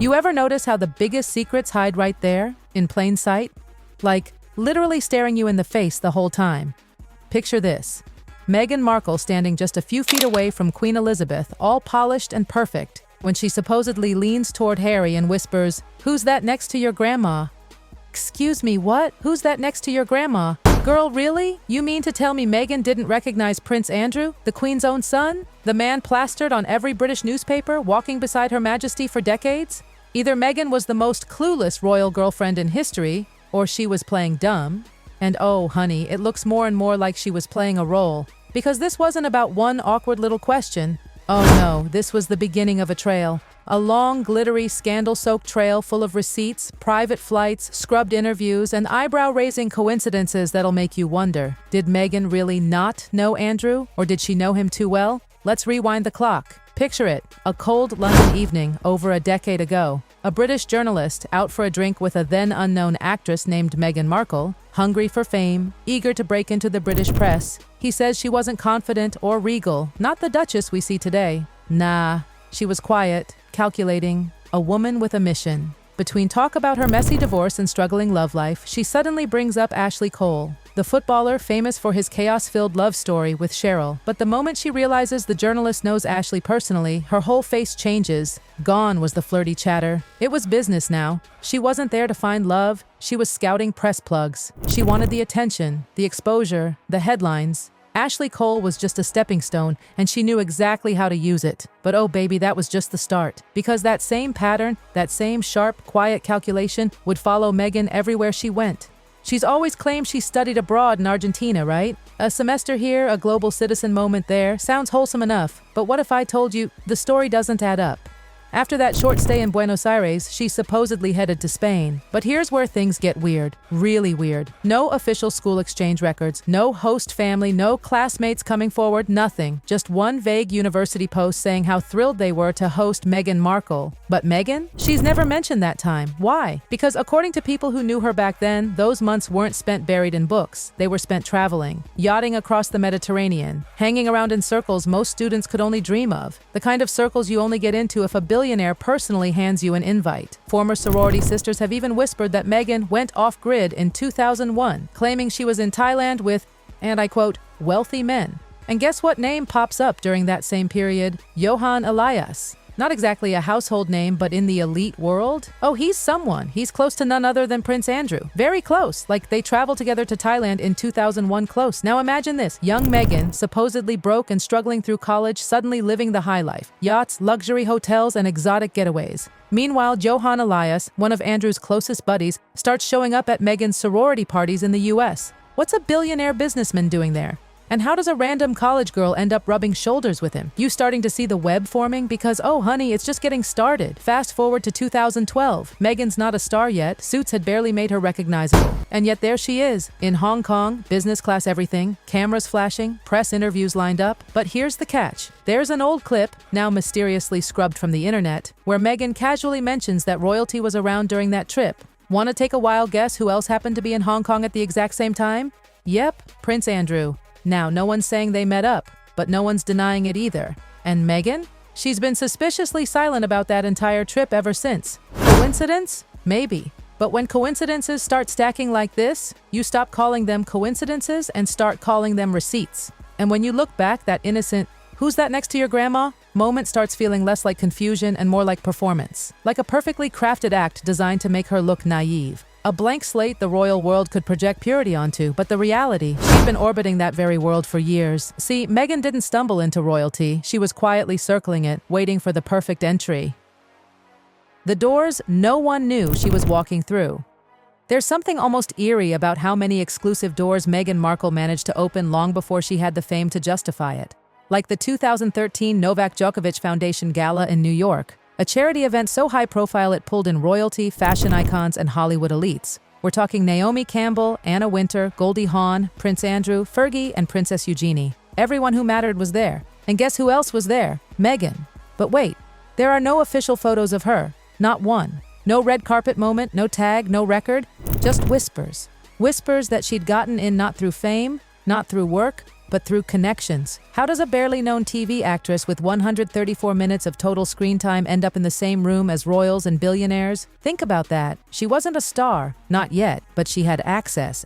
You ever notice how the biggest secrets hide right there, in plain sight? Like, literally staring you in the face the whole time. Picture this. Meghan Markle standing just a few feet away from Queen Elizabeth, all polished and perfect, when she supposedly leans toward Harry and whispers, "Who's that next to your grandma?" Excuse me, what? Who's that next to your grandma? Girl, really? You mean to tell me Meghan didn't recognize Prince Andrew, the Queen's own son? The man plastered on every British newspaper, walking beside Her Majesty for decades? Either Meghan was the most clueless royal girlfriend in history, or she was playing dumb. And oh, honey, it looks more and more like she was playing a role. Because this wasn't about one awkward little question. Oh no, this was the beginning of a trail. A long, glittery, scandal-soaked trail full of receipts, private flights, scrubbed interviews, and eyebrow-raising coincidences that'll make you wonder. Did Meghan really not know Andrew? Or did she know him too well? Let's rewind the clock. Picture it, a cold London evening over a decade ago. A British journalist out for a drink with a then-unknown actress named Meghan Markle, hungry for fame, eager to break into the British press. He says she wasn't confident or regal, not the Duchess we see today. Nah, she was quiet, calculating, a woman with a mission. Between talk about her messy divorce and struggling love life, she suddenly brings up Ashley Cole, the footballer famous for his chaos-filled love story with Cheryl. But the moment she realizes the journalist knows Ashley personally, her whole face changes. Gone was the flirty chatter. It was business now. She wasn't there to find love. She was scouting press plugs. She wanted the attention, the exposure, the headlines. Ashley Cole was just a stepping stone, and she knew exactly how to use it. But oh baby, that was just the start. Because that same pattern, that same sharp, quiet calculation would follow Meghan everywhere she went. She's always claimed she studied abroad in Argentina, right? A semester here, a global citizen moment there, sounds wholesome enough. But what if I told you the story doesn't add up? After that short stay in Buenos Aires, she supposedly headed to Spain. But here's where things get weird. Really weird. No official school exchange records, no host family, no classmates coming forward, nothing. Just one vague university post saying how thrilled they were to host Meghan Markle. But Meghan? She's never mentioned that time. Why? Because according to people who knew her back then, those months weren't spent buried in books. They were spent traveling, yachting across the Mediterranean, hanging around in circles most students could only dream of. The kind of circles you only get into if a billionaire personally hands you an invite. Former sorority sisters have even whispered that Meghan went off-grid in 2001, claiming she was in Thailand with, and I quote, wealthy men. And guess what name pops up during that same period? Johan Elias. Not exactly a household name, but in the elite world? Oh, he's someone. He's close to none other than Prince Andrew. Very close, like they traveled together to Thailand in 2001 close. Now imagine this, young Meghan, supposedly broke and struggling through college, suddenly living the high life. Yachts, luxury hotels, and exotic getaways. Meanwhile, Johan Elias, one of Andrew's closest buddies, starts showing up at Meghan's sorority parties in the US. What's a billionaire businessman doing there? And how does a random college girl end up rubbing shoulders with him? You starting to see the web forming? Because, oh honey, it's just getting started. Fast forward to 2012. Meghan's not a star yet. Suits had barely made her recognizable. And yet there she is, in Hong Kong, business class everything, cameras flashing, press interviews lined up. But here's the catch. There's an old clip, now mysteriously scrubbed from the internet, where Meghan casually mentions that royalty was around during that trip. Want to take a wild guess who else happened to be in Hong Kong at the exact same time? Yep, Prince Andrew. Now, no one's saying they met up, but no one's denying it either. And Meghan? She's been suspiciously silent about that entire trip ever since. Coincidence? Maybe. But when coincidences start stacking like this, you stop calling them coincidences and start calling them receipts. And when you look back, that innocent, "Who's that next to your grandma?" moment starts feeling less like confusion and more like performance. Like a perfectly crafted act designed to make her look naive. A blank slate the royal world could project purity onto, but the reality, she'd been orbiting that very world for years. See, Meghan didn't stumble into royalty. She was quietly circling it, waiting for the perfect entry. The doors no one knew she was walking through. There's something almost eerie about how many exclusive doors Meghan Markle managed to open long before she had the fame to justify it. Like the 2013 Novak Djokovic Foundation Gala in New York, a charity event so high-profile it pulled in royalty, fashion icons, and Hollywood elites. We're talking Naomi Campbell, Anna Wintour, Goldie Hawn, Prince Andrew, Fergie, and Princess Eugenie. Everyone who mattered was there. And guess who else was there? Meghan. But wait, there are no official photos of her. Not one. No red carpet moment, no tag, no record. Just whispers. Whispers that she'd gotten in not through fame, not through work, but through connections. How does a barely known TV actress with 134 minutes of total screen time end up in the same room as royals and billionaires? Think about that. She wasn't a star, not yet, but she had access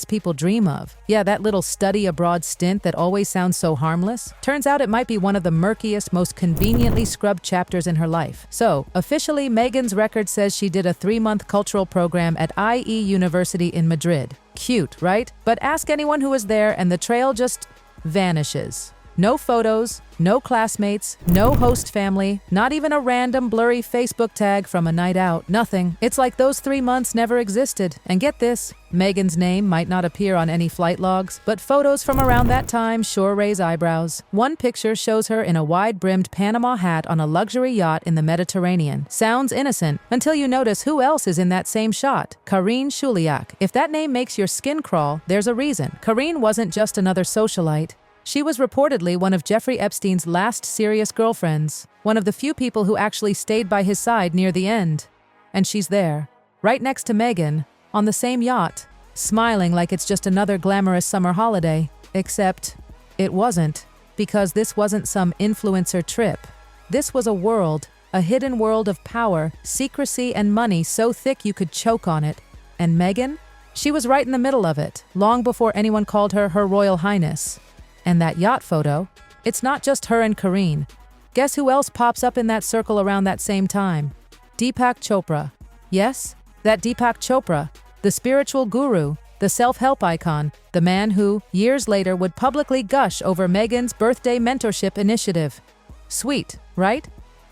people dream of. Yeah, that little study abroad stint that always sounds so harmless. Turns out it might be one of the murkiest, most conveniently scrubbed chapters in her life. So, officially, Meghan's record says she did a 3-month cultural program at IE University in Madrid. Cute, right? But ask anyone who was there and the trail just vanishes. No photos, no classmates, no host family, not even a random blurry Facebook tag from a night out. Nothing. It's like those 3 months never existed. And get this, Meghan's name might not appear on any flight logs, but photos from around that time sure raise eyebrows. One picture shows her in a wide-brimmed Panama hat on a luxury yacht in the Mediterranean. Sounds innocent, until you notice who else is in that same shot. Karine Shuliac. If that name makes your skin crawl, there's a reason. Karine wasn't just another socialite. She was reportedly one of Jeffrey Epstein's last serious girlfriends, one of the few people who actually stayed by his side near the end. And she's there, right next to Meghan, on the same yacht, smiling like it's just another glamorous summer holiday. Except, it wasn't, because this wasn't some influencer trip. This was a world, a hidden world of power, secrecy, and money so thick you could choke on it. And Meghan? She was right in the middle of it, long before anyone called her Her Royal Highness. And that yacht photo, it's not just her and Karine. Guess who else pops up in that circle around that same time? Deepak Chopra. Yes, that Deepak Chopra, the spiritual guru, the self-help icon, the man who, years later, would publicly gush over Meghan's birthday mentorship initiative. Sweet, right?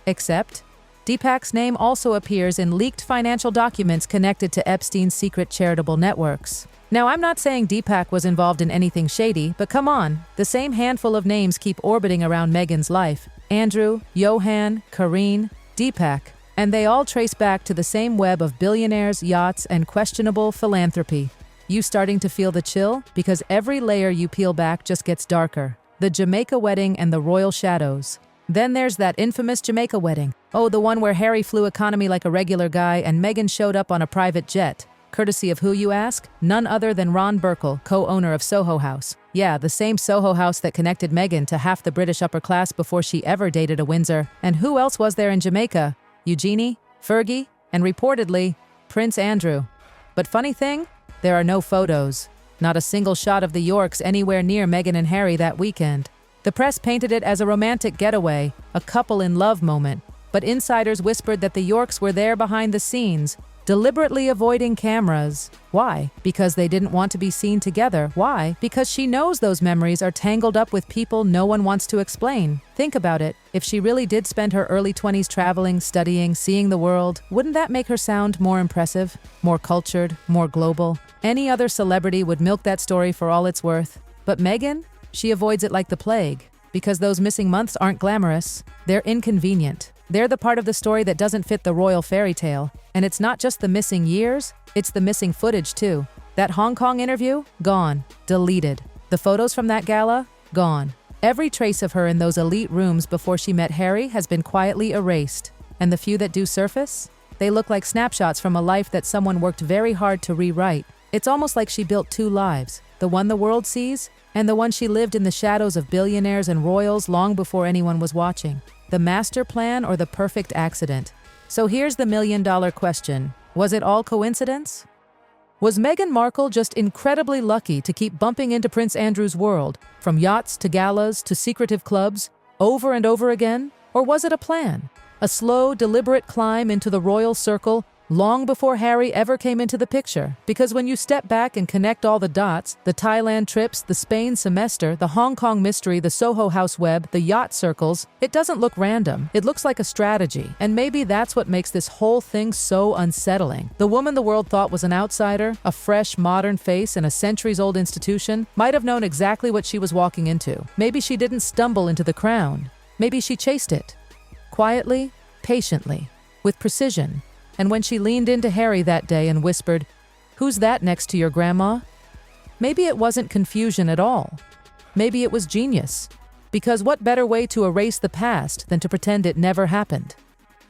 Except, Deepak's name also appears in leaked financial documents connected to Epstein's secret charitable networks. Now, I'm not saying Deepak was involved in anything shady, but come on, the same handful of names keep orbiting around Meghan's life. Andrew, Johan, Karine, Deepak, and they all trace back to the same web of billionaires, yachts, and questionable philanthropy. You starting to feel the chill? Because every layer you peel back just gets darker. The Jamaica wedding and the royal shadows. Then there's that infamous Jamaica wedding. Oh, the one where Harry flew economy like a regular guy and Meghan showed up on a private jet. Courtesy of who, you ask? None other than Ron Burkle, co-owner of Soho House. Yeah, the same Soho House that connected Meghan to half the British upper class before she ever dated a Windsor. And who else was there in Jamaica? Eugenie, Fergie, and reportedly, Prince Andrew. But funny thing, there are no photos. Not a single shot of the Yorks anywhere near Meghan and Harry that weekend. The press painted it as a romantic getaway, a couple-in-love moment. But insiders whispered that the Yorks were there behind the scenes, deliberately avoiding cameras. Why? Because they didn't want to be seen together. Why? Because she knows those memories are tangled up with people no one wants to explain. Think about it. If she really did spend her early 20s traveling, studying, seeing the world, wouldn't that make her sound more impressive, more cultured, more global? Any other celebrity would milk that story for all it's worth. But Meghan? She avoids it like the plague. Because those missing months aren't glamorous. They're inconvenient. They're the part of the story that doesn't fit the royal fairy tale. And it's not just the missing years, it's the missing footage too. That Hong Kong interview? Gone. Deleted. The photos from that gala? Gone. Every trace of her in those elite rooms before she met Harry has been quietly erased. And the few that do surface? They look like snapshots from a life that someone worked very hard to rewrite. It's almost like she built two lives. The one the world sees, and the one she lived in the shadows of billionaires and royals long before anyone was watching. The master plan or the perfect accident? So here's the million-dollar question. Was it all coincidence? Was Meghan Markle just incredibly lucky to keep bumping into Prince Andrew's world, from yachts to galas to secretive clubs, over and over again? Or was it a plan? A slow, deliberate climb into the royal circle long before Harry ever came into the picture? Because when you step back and connect all the dots, the Thailand trips, the Spain semester, the Hong Kong mystery, the Soho House web, the yacht circles, it doesn't look random. It looks like a strategy. And maybe that's what makes this whole thing so unsettling. The woman the world thought was an outsider, a fresh, modern face in a centuries-old institution, might have known exactly what she was walking into. Maybe she didn't stumble into the crown. Maybe she chased it. Quietly, patiently, with precision. And when she leaned into Harry that day and whispered, "Who's that next to your grandma?" Maybe it wasn't confusion at all. Maybe it was genius. Because what better way to erase the past than to pretend it never happened?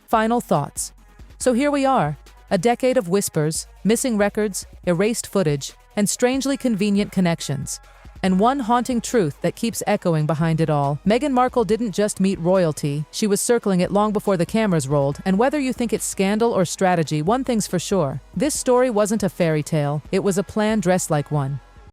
Final thoughts. So here we are, a decade of whispers, missing records, erased footage, and strangely convenient connections. And one haunting truth that keeps echoing behind it all. Meghan Markle didn't just meet royalty, she was circling it long before the cameras rolled, and whether you think it's scandal or strategy, one thing's for sure. This story wasn't a fairy tale, it was a plan dressed like one.